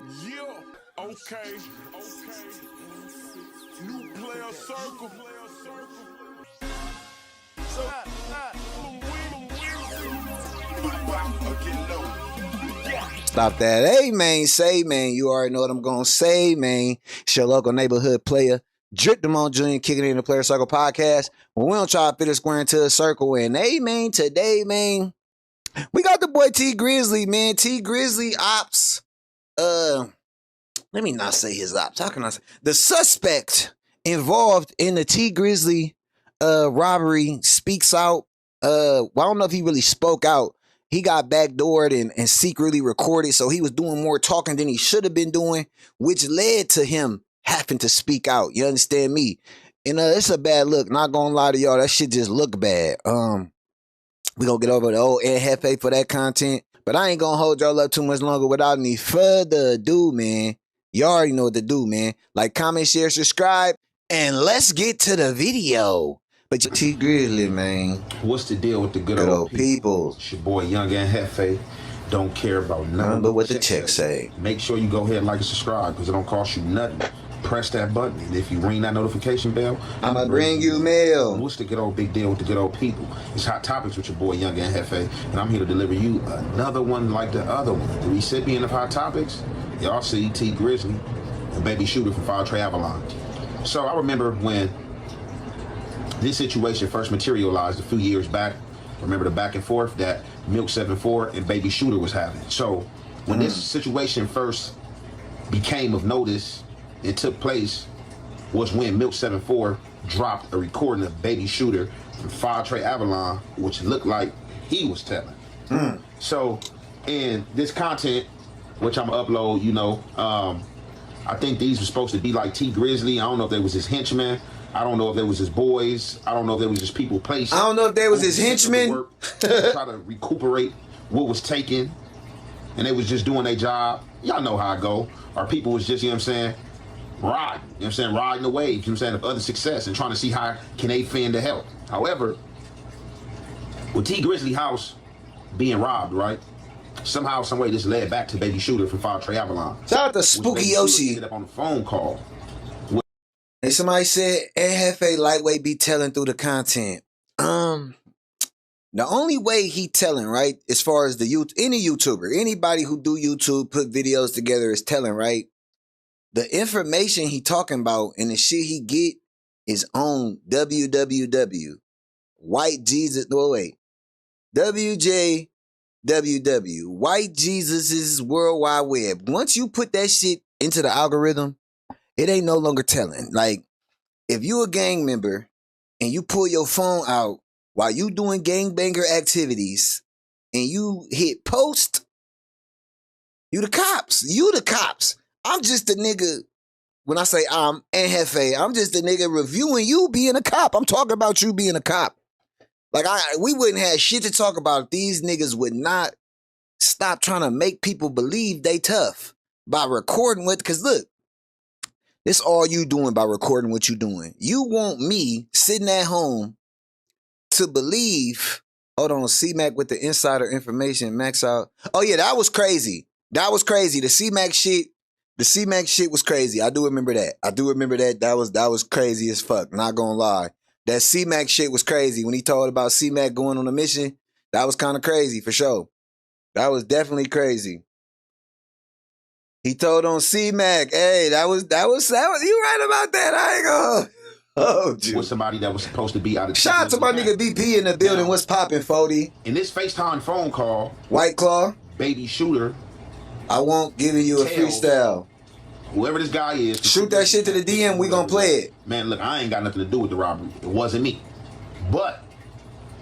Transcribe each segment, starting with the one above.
Yeah, okay. New player circle. So, Stop that. Hey, man, say, man. You already know what I'm going to say, man. It's your local neighborhood player, Drip Damone Jr., kicking it in the Player Circle podcast. When we don't try to fit a square into a circle. And, hey, man, today, man, we got the boy T Grizzly, man. T Grizzly ops. Let me not say his ops. How can I say? The suspect involved in the T Grizzly robbery speaks out. Well, I don't know if he really spoke out. He got backdoored and secretly recorded, so he was doing more talking than he should have been doing, which led to him having to speak out. You understand me? And it's a bad look. Not gonna lie to y'all, that shit just look bad. We gonna get over the old Ed Hefe for that content, but I ain't gonna hold y'all up too much longer. Without any further ado, man, you already know what to do, man. Like, comment, share, subscribe, and let's get to the video. But T Grizzly, man. What's the deal with the good old people? It's your boy Young and Hefe. Don't care about nothing but what the check say. Make sure you go ahead and like and subscribe because it don't cost you nothing. Press that button, and if you ring that notification bell, I'ma bring you mail. What's the good old big deal with the good old people? It's Hot Topics with your boy Young and Hefe, and I'm here to deliver you another one like the other one. The recipient of Hot Topics, y'all see T Grizzly, a baby shooter from Fire Trey Avalon. So I remember when this situation first materialized a few years back. Remember the back and forth that Milk 74 and Baby Shooter was having. So when this situation first became of notice and took place was when Milk 74 dropped a recording of Baby Shooter from Fire Trey Avalon, which looked like he was telling. So in this content, which I'm gonna upload, you know, I think these were supposed to be like T Grizzly. I don't know if they was his henchmen. I don't know if they was his boys. I don't know if they was his people placed. I don't know if they was his henchmen. Try to recuperate what was taken. And they was just doing their job. Y'all know how I go. Our people was just, you know what I'm saying, riding. You know what I'm saying, riding the wave, you know what I'm saying, of other success and trying to see how can they fend to help. However, with T Grizzly house being robbed, right? Somehow, some way, this led back to Baby Shooter from Fire Trey Avalon. Shout out to Spooky Yoshi. Ended up on a phone call. And somebody said, Hefe lightweight be telling through the content. The only way he telling, right, as far as any YouTuber, anybody who do YouTube, put videos together is telling, right? The information he talking about and the shit he get is on www. White Jesus, no wait. WJWW. White Jesus' World Wide Web. Once you put that shit into the algorithm, it ain't no longer telling. Like, if you a gang member and you pull your phone out while you doing gangbanger activities and you hit post, you the cops. You the cops. I'm just a nigga. When I say I'm Hefe, I'm just a nigga reviewing you being a cop. I'm talking about you being a cop. Like, we wouldn't have shit to talk about if these niggas would not stop trying to make people believe they tough by recording with, because look, it's all you doing by recording what you doing. You want me sitting at home to believe, hold on, C-Mac with the insider information, max out. Oh yeah, that was crazy. That was crazy. The C-Mac shit was crazy. I do remember that. That was crazy as fuck. Not gonna lie. That C-Mac shit was crazy. When he told about C-Mac going on a mission, that was kind of crazy for sure. That was definitely crazy. He told on C-Mac, hey, that was, you right about that. I ain't gonna. Oh, dude. Was somebody that was supposed to be out of. Shout out to my nigga BP in the building. What's poppin', 40? In this FaceTime phone call, White Claw, Baby Shooter, I won't give you a freestyle. Whoever this guy is, shoot that shit to the DM, we gonna play it. Man, look, I ain't got nothing to do with the robbery. It wasn't me. But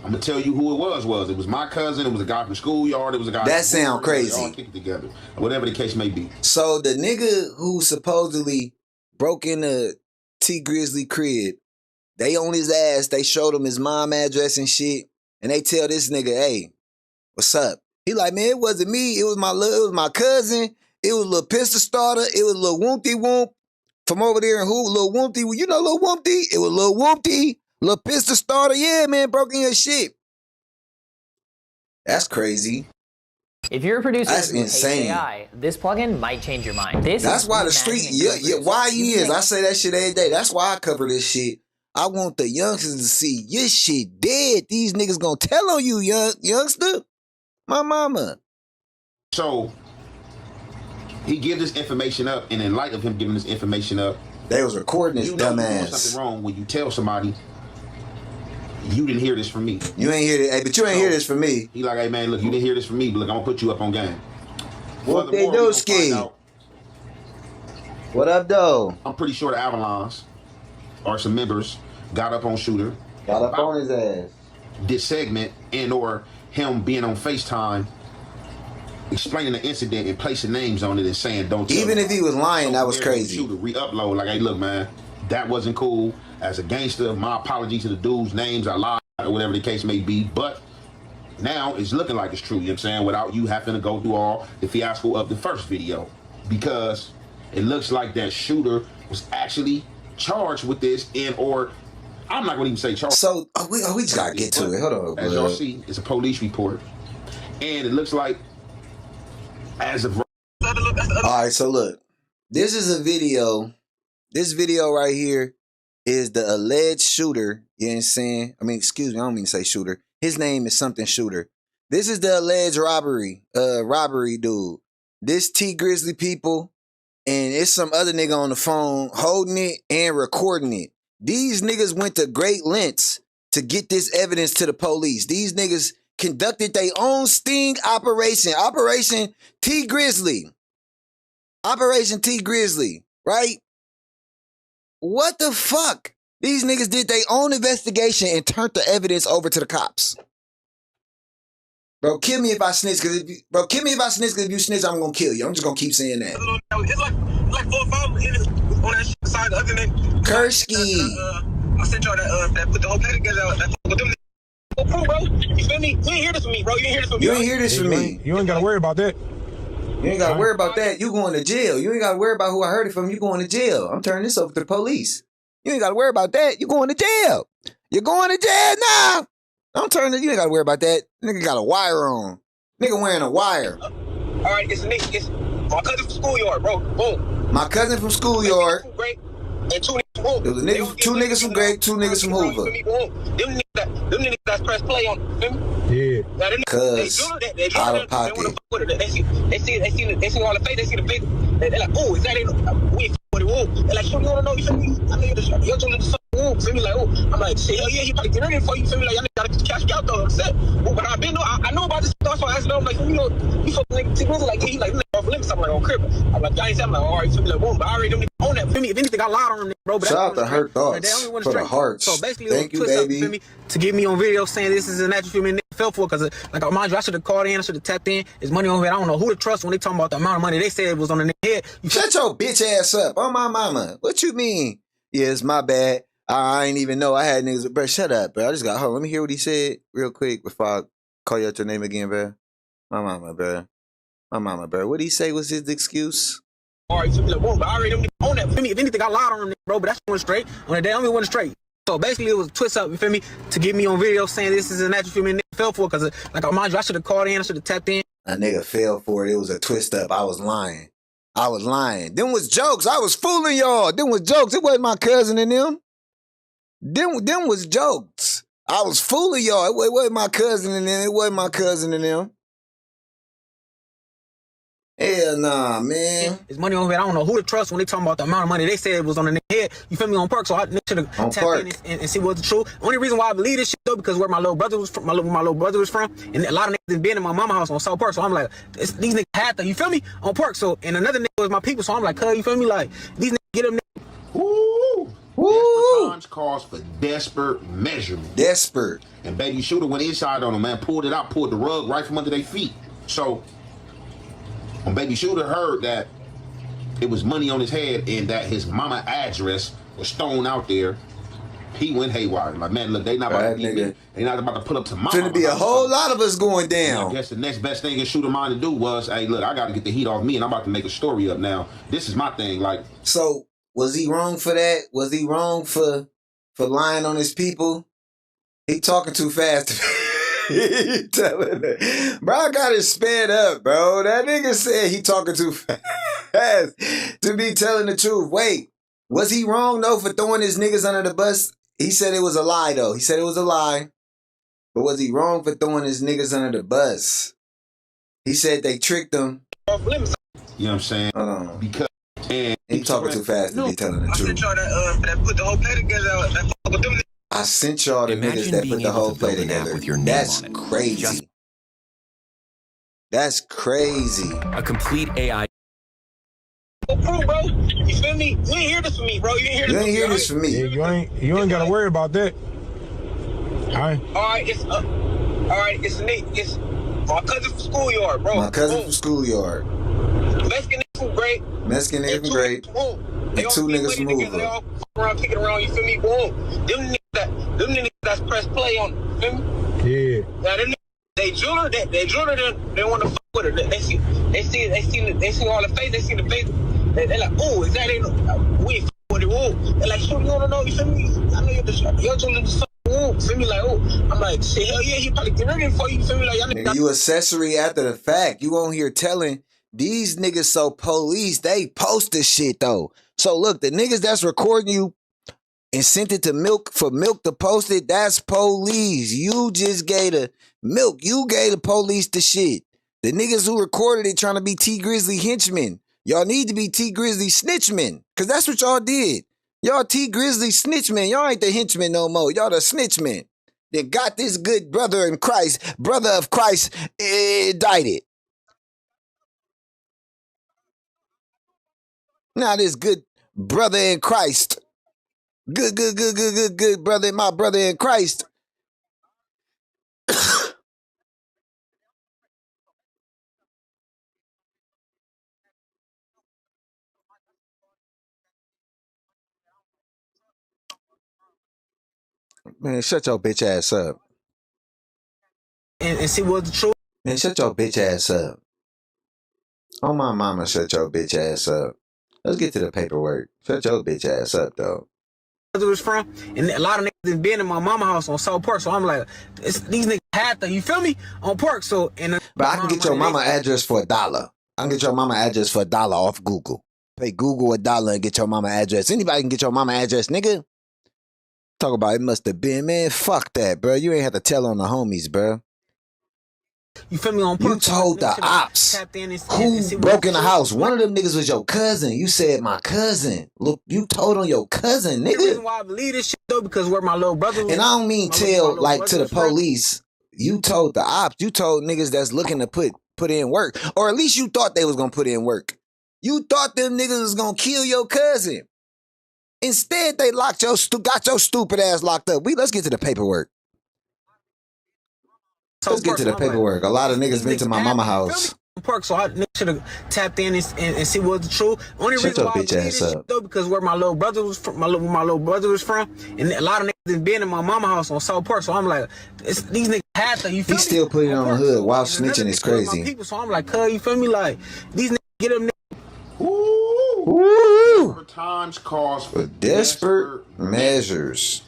I'm gonna tell you who it was. It was my cousin. It was a guy from the schoolyard. It was a guy. That sound crazy. They all kicked together, whatever the case may be. So the nigga who supposedly broke into T Grizzly crib, they on his ass. They showed him his mom address and shit, and they tell this nigga, "Hey, what's up?" He like, "Man, it wasn't me. It was my cousin. It was a little pistol starter. It was a little Woompty Whoomp from over there in who? Little Woompty. You know Little Woompty? It was Little Woompty. Little pistol starter, yeah, man, broke in your shit." That's crazy. If you're a producer That's who hates insane. AI, this plugin might change your mind. That's why the street, why he is. I say that shit every day. That's why I cover this shit. I want the youngsters to see your shit dead. These niggas gonna tell on you, youngster. My mama. So he gives this information up, and in light of him giving this information up, they was recording this you know dumbass. You're doing something wrong when you tell somebody you didn't hear this from me. You ain't hear this, hey, but you ain't hear this from me. He like, hey man, look, you didn't hear this from me, but look, I'm gonna put you up on game. What they do, Ski? What up, though? I'm pretty sure the Avalons or some members got up on Shooter. Got up on his ass. This segment and or him being on FaceTime explaining the incident and placing names on it and saying don't tell even me. If he was lying, that was crazy. Shooter re-upload like, hey look man, that wasn't cool. As a gangster, my apology to the dudes' names, I lied or whatever the case may be, but now it's looking like it's true, you know what I'm saying, without you having to go through all the fiasco of the first video, because it looks like that Shooter was actually charged with this and or I'm not gonna even say charged. So we just gotta get to it. Hold on. As y'all see, it's a police report. And it looks like as of alright, so look. This is a video. This video right here is the alleged shooter. You know what I'm saying? I mean, excuse me, I don't mean to say shooter. His name is something Shooter. This is the alleged robbery dude. This T Grizzly people, and it's some other nigga on the phone holding it and recording it. These niggas went to great lengths to get this evidence to the police. These niggas conducted their own sting operation. Operation T Grizzly. Operation T Grizzly, right? What the fuck? These niggas did their own investigation and turned the evidence over to the cops. Bro, kill me if I snitch, cause if you snitch, I'm gonna kill you. I'm just gonna keep saying that. It's like 4 or 5 on that side. The other than Kursky. I sent y'all that put the whole thing together. That with them. Bro, you feel me? You ain't hear this from me, bro. You ain't hear this from me. You ain't hear this from me. You ain't gotta worry about that. You ain't gotta worry about that. You going to jail. You ain't gotta worry about who I heard it from. You going to jail. I'm turning this over to the police. You ain't gotta worry about that. You going to jail. You're going to jail now. I'm turning it. You ain't gotta worry about that. Nigga got a wire on. Nigga wearing a wire. All right, it's a nigga. It's my cousin from schoolyard, bro. Boom. My cousin from schoolyard. And 2 niggas from Hoover. It was a nigga, 2 niggas from Great, 2 niggas from Hoover. Them niggas that press play on. Yeah. Now, them Cuz out of pocket. They see all the face. They see the big. They're like, oh, is that it? We for the woo. They're like, you don't know. You feel me? I know you're doing the woo. Feel me? Like, oh, I'm like, shit, hell yeah, he probably get ready for you. Feel me? Like, y'all gotta cash you out though. I'm set. But I been I know about this stuff, so I asked them, like, you know, you fucking nigga T Grizzly, like, he like off limits. I'm like, on crib. I'm like, y'all ain't saying, I'm like, all right, feel me? Like, boom. But I already don't own that. Feel me? If anything, I lied on them, bro. But shout out to Hurt Thoughts for the hearts. So basically, thank you, baby. Up, me, to get me on video saying this is a natural human fell for, because like mind you, I should have called in, I should have tapped in. It's money on here. I don't know who to trust when they talking about the amount of money they said it was on the head. Shut your bitch ass up. Oh my mama. What you mean? Yeah, it's my bad. I ain't even know I had niggas. Bro, shut up, bro. I just got hold. Let me hear what he said real quick before I call you out your name again, bro. My mama, bro. My mama, bro. What did he say was his excuse? All right, so like, boom, but I already don't own that. Feel me? If anything, I lied on them, bro. But that's one straight. On the day, I only went straight. So basically, it was a twist up, you feel me, to get me on video saying this is a natural human fell for, because like mind you, I should have called in, I should have tapped in. A nigga fell for it. It was a twist up. I was lying. Them was jokes. I was fooling y'all. Them was jokes. It wasn't my cousin and them. Them was jokes. I was fooling y'all. It wasn't my cousin and them. It wasn't my cousin and them. Hell nah, man. It's money on here. I don't know who to trust when they talking about the amount of money they said it was on the head. You feel me? On perk. So I should have tapped in and see what's the truth. Only reason why I believe this shit though, because where my little brother was from, my little brother was from, and a lot of niggas been in my mama house on South Park. So I'm like, these niggas had to, you feel me? On perk. So and another nigga was my people. So I'm like, cuz, you feel me? Like these niggas get them. Woo! Desperate times calls for desperate measurement. Desperate. And baby Shooter went inside on him, man. Pulled it out, pulled the rug right from under their feet. So when baby Shooter heard that it was money on his head and that his mama address was thrown out there, he went haywire. Like, man, look, they not about to pull up to my. Finna be a whole lot of us going down. I guess the next best thing a Shooter mind to do was, hey, look, I got to get the heat off me, and I'm about to make a story up now. This is my thing, like. So was he wrong for that? Was he wrong for lying on his people? He talking too fast. He telling it. Bro, I got it sped up, bro. That nigga said he talking too fast to be telling the truth. Wait, was he wrong though for throwing his niggas under the bus? He said it was a lie though. He said it was a lie. But was he wrong for throwing his niggas under the bus? He said they tricked him. You know what I'm saying? Hold on. Because and He talking too fast to be telling the I truth. sent y'all that put the whole play together. That fuck with them niggas. I sent y'all the Imagine niggas that being put the able whole to play build an app together. with your name That's on it. crazy. Just- That's crazy. A complete AI. Proof, bro. You feel me? You ain't hear this from me, bro. You ain't You ain't hear hear this from Yeah, me. you ain't gotta worry about that. Alright. Alright, it's Nick. It's my cousin from schoolyard, bro. My cousin Boom. from schoolyard. Mexican niggas from great. Mexican nigga from great. They And all two keep niggas winning from together. They Uber. all fuck around, kicking around. You feel me? Boom. Them niggas that's press play on. You feel me? Yeah. Now them niggas, they jeweler. They want to fuck with her. They see all the face. They see the face. They like, oh, is that ain't we ain't with it? Whoa. They like, sure, you don't know. You feel me? I know your jeweler just fuck. Whoa. Feel me? Like, oh, I'm like, shit, hell yeah, he probably get ready for you. Feel me? Like, y'all Nigga, you accessory after the fact. You on here telling these niggas so police, they post this shit though. So look, the niggas that's recording you and sent it to Milk for Milk to post it, that's police. You just gave the Milk, you gave the police the shit. The niggas who recorded it trying to be T Grizzly henchmen. Y'all need to be T Grizzly snitchmen. Cause that's what y'all did. Y'all T Grizzly snitchmen. Y'all ain't the henchmen no more. Y'all the snitchmen. They got this good brother in Christ, brother of Christ, indicted. Now this good brother in Christ, good brother, my brother in Christ. Man, shut your bitch ass up. and see what's the truth. Man, shut your bitch ass up. Oh my mama, shut your bitch ass up. Let's get to the paperwork. Shut your bitch ass up, though. It was from, and a lot of niggas been in my mama house on South Park, so I'm like, these niggas had to, you feel me, on Park. So, and But I can get your mama address for $1. I can get your mama address for $1 off Google. Pay Google $1 and get your mama address. Anybody can get your mama address, nigga. Talk about it must have been, man. Fuck that, bro. You ain't have to tell on the homies, bro. you feel me, on Park. You told the ops who broke in the house. One of them niggas was your cousin. You said my cousin. Look, you told on your cousin, The reason nigga. why I believe this shit though, because where my little brother was, And I don't mean my tell little like brother to the was from. police. You told the ops. You told niggas that's looking to put in work, or at least you thought they was gonna put in work. You thought them niggas was gonna kill your cousin. Instead, they got your stupid ass locked up. Let's get to the paperwork. Let's get to the paperwork. A lot of niggas been to my mama house. Park, so I should have tapped in and see what's the truth. Only Shut reason your why I bitch believe ass this up. shit though, because where my little brother was from, my little brother was from, and a lot of niggas been in my mama house on South Park. So I'm like, these niggas had to. You feel He me? still putting it on the Park, hood so- while and another snitching is nigga killed my crazy. people, so I'm like, cuz, you feel me? Like these niggas get them. Woo! times calls For desperate measures.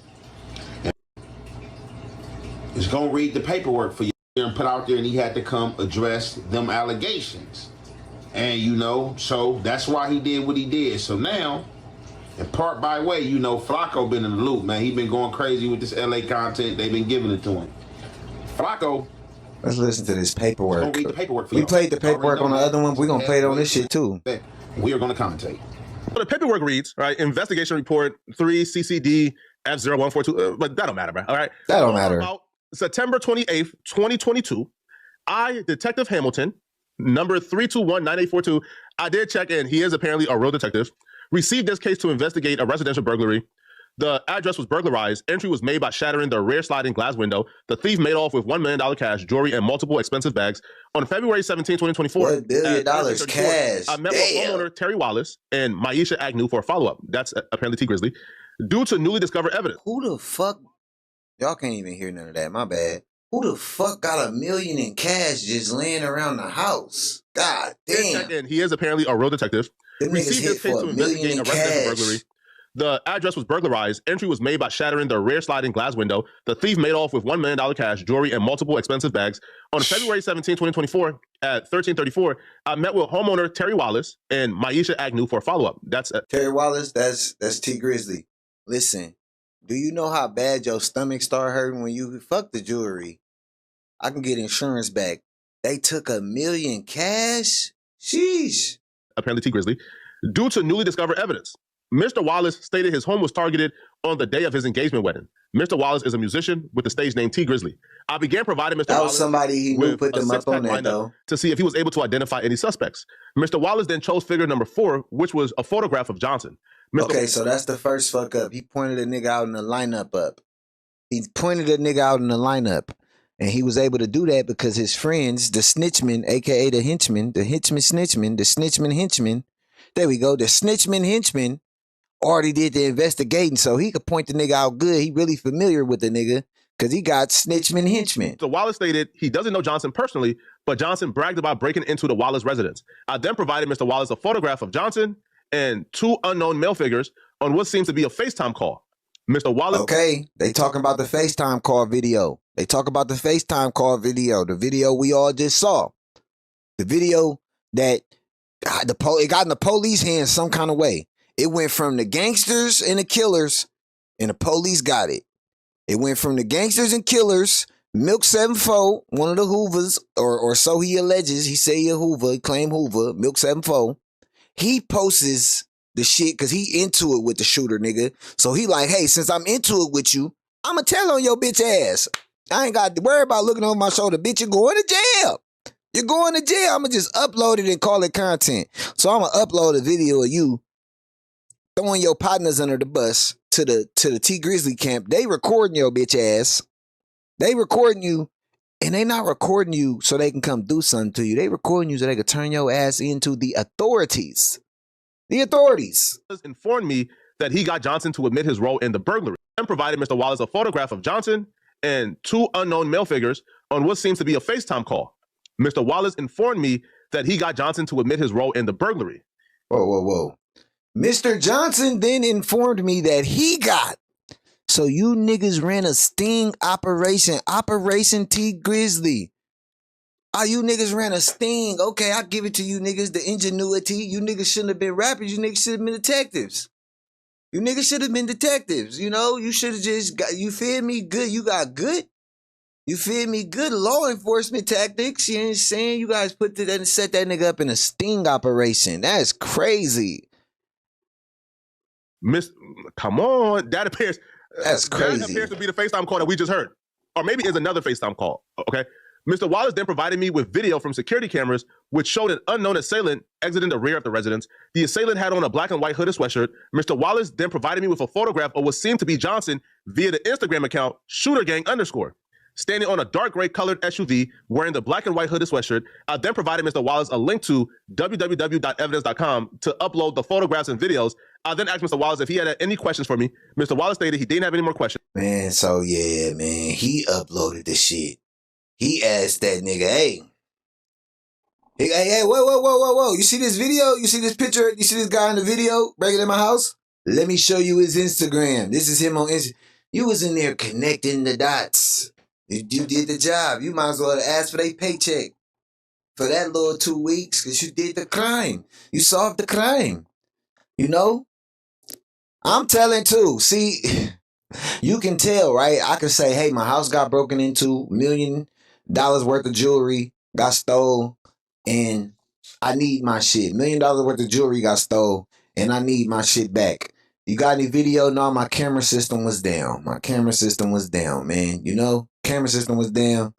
Is gonna read the paperwork for you and put out there, and he had to come address them allegations. And you know, so that's why he did what he did. So now, and part by way, you know, Flacco been in the loop, man. He been going crazy with this LA content. They've been giving it to him. Flacco, Let's listen to this paperwork. gonna read the paperwork for We y'all. played the paperwork Already on the know other one. We're gonna play it on this shit too. We are gonna commentate. So the paperwork reads, right, investigation report 3 CCD F0142, but that don't matter, bro, all right? That don't matter. About September 28th, 2022, I, Detective Hamilton, number 3219842, I did check in. He is apparently a real detective. Received this case to investigate a residential burglary. The address was burglarized. Entry was made by shattering the rear sliding glass window. The thief made off with $1 million cash, jewelry, and multiple expensive bags. On February 17, 2024, $1 billion at 13:34, cash. I met with Damn. homeowner Terry Wallace and Maisha Agnew for a follow-up. That's apparently T Grizzly. Due to newly discovered evidence. Who the fuck? Y'all can't even hear none of that. My bad. Who the fuck got $1 million in cash just laying around the house? God Check damn. in. He is apparently a real detective. Them niggas Received hit this case for to $1 million investigate in a residential cash. burglary. The address was burglarized. Entry was made by shattering the rear sliding glass window. The thief made off with $1 million cash, jewelry, and multiple expensive bags. On February 17, 2024, at 1334, I met with homeowner Terry Wallace and Maisha Agnew for a follow-up. That's Terry Wallace, that's T Grizzly. Listen, do you know how bad your stomach start hurting when you fuck the jewelry? I can get insurance back. They took $1 million cash? Sheesh. apparently T Grizzly, due to newly discovered evidence. Mr. Wallace stated his home was targeted on the day of his engagement wedding. Mr. Wallace is a musician with the stage name T Grizzly. I began providing Mr. That was Wallace somebody he knew with put a them up on six-pack that, lineup though. to see if he was able to identify any suspects. Mr. Wallace then chose figure number 4, which was a photograph of Johnson. Okay, so that's the first fuck up. He pointed a nigga out in the lineup up. He pointed a nigga out in the lineup. And he was able to do that because his friends, the snitchmen, aka the henchmen, the snitchman, the snitchman henchman, there we go, the snitchman henchman already did the investigating, so he could point the nigga out good. He really familiar with the nigga because he got snitchman henchmen. So Wallace stated he doesn't know Johnson personally, but Johnson bragged about breaking into the Wallace residence. I then provided Mr. Wallace a photograph of Johnson and 2 unknown male figures on what seems to be a FaceTime call. Mr. Wallace. Okay, they talking about the FaceTime call video. They talk about the FaceTime call video, the video we all just saw. The video that it got in the police hands some kind of way. It went from the gangsters and the killers, and the police got it. It went from the gangsters and killers, Milk 74, one of the Hoovers, or so he alleges. He say he a Hoover, he claim Hoover, Milk 74. He posts the shit because he into it with the shooter, nigga. So he like, hey, since I'm into it with you, I'ma tell on your bitch ass. I ain't got to worry about looking over my shoulder. Bitch, you're going to jail. You're going to jail. I'ma just upload it and call it content. So I'ma upload a video of you throwing your partners under the bus to the T Grizzly camp. They recording your bitch ass. They recording you, and they not recording you so they can come do something to you. They recording you so they can turn your ass into the authorities. The authorities Informed me that he got Johnson to admit his role in the burglary and provided Mr. Wallace a photograph of Johnson and 2 unknown male figures on what seems to be a FaceTime call. Mr. Wallace informed me that he got Johnson to admit his role in the burglary. Whoa. Mr. Johnson then informed me that he got. So you niggas ran a sting operation, Operation T Grizzly. Oh, you niggas ran a sting. Okay, I'll give it to you niggas, the ingenuity. You niggas shouldn't have been rappers. You niggas should have been detectives. You niggas should have been detectives. You know, you should have just got, you feel me? Good. You got good. You feel me? Good law enforcement tactics. You know what I'm saying? You guys put that and set that nigga up in a sting operation. That's crazy. Come on. That appears crazy. That appears to be the FaceTime call that we just heard. Or maybe it's another FaceTime call. Okay. Mr. Wallace then provided me with video from security cameras, which showed an unknown assailant exiting the rear of the residence. The assailant had on a black and white hooded sweatshirt. Mr. Wallace then provided me with a photograph of what seemed to be Johnson via the Instagram account shootergang_. Standing on a dark gray colored SUV wearing the black and white hooded sweatshirt. I then provided Mr. Wallace a link to www.evidence.com to upload the photographs and videos. I then asked Mr. Wallace if he had any questions for me. Mr. Wallace stated he didn't have any more questions. Man, so yeah, man, he uploaded the shit. He asked that nigga, hey, whoa. You see this video? You see this picture? You see this guy in the video breaking in my house? Let me show you his Instagram. This is him on Instagram. You was in there connecting the dots. You did the job. You might as well ask for their paycheck for that little 2 weeks because you did the crime. You solved the crime. You know? I'm telling too. See, you can tell, right? I can say, hey, my house got broken into, $1 million worth of jewelry got stole, and I need my shit. $1 million worth of jewelry got stole, and I need my shit back. You got any video? No, my camera system was down. My camera system was down, man. You know, camera system was down.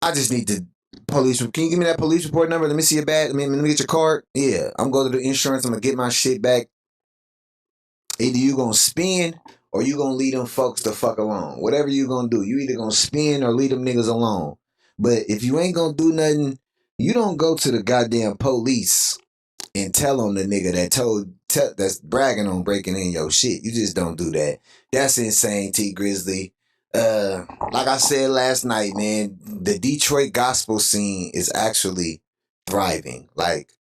I just need the police. Can you give me that police report number? Let me see your badge. Let me get your card. Yeah, I'm going to the insurance. I'm going to get my shit back. Either you going to spin or you going to leave them folks the fuck alone. Whatever you going to do. You either going to spin or leave them niggas alone. But if you ain't going to do nothing, you don't go to the goddamn police and tell on the nigga that's bragging on breaking in your shit. You just don't do that. That's insane, T Grizzly. Like I said last night, man, the Detroit gospel scene is actually thriving. Like,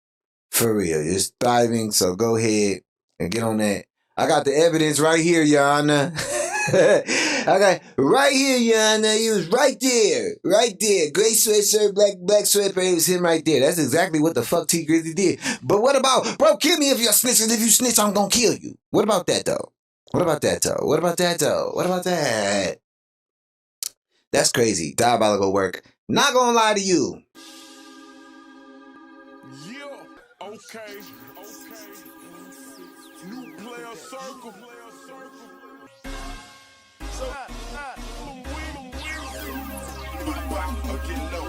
for real, it's thriving. So go ahead and get on that. I got the evidence right here, Your Honor. I got right here, Your Honor. He was right there. Right there. Gray sweatshirt, black sweatpants. It was him right there. That's exactly what the fuck T Grizzly did. But what about, bro, kill me if you're snitching. If you snitch, I'm gonna kill you. What about that, though? What about that, though? What about that, though? What about that? That's crazy. Diabolical work. Not gonna lie to you. Yeah, okay. New player circle. So, again, low.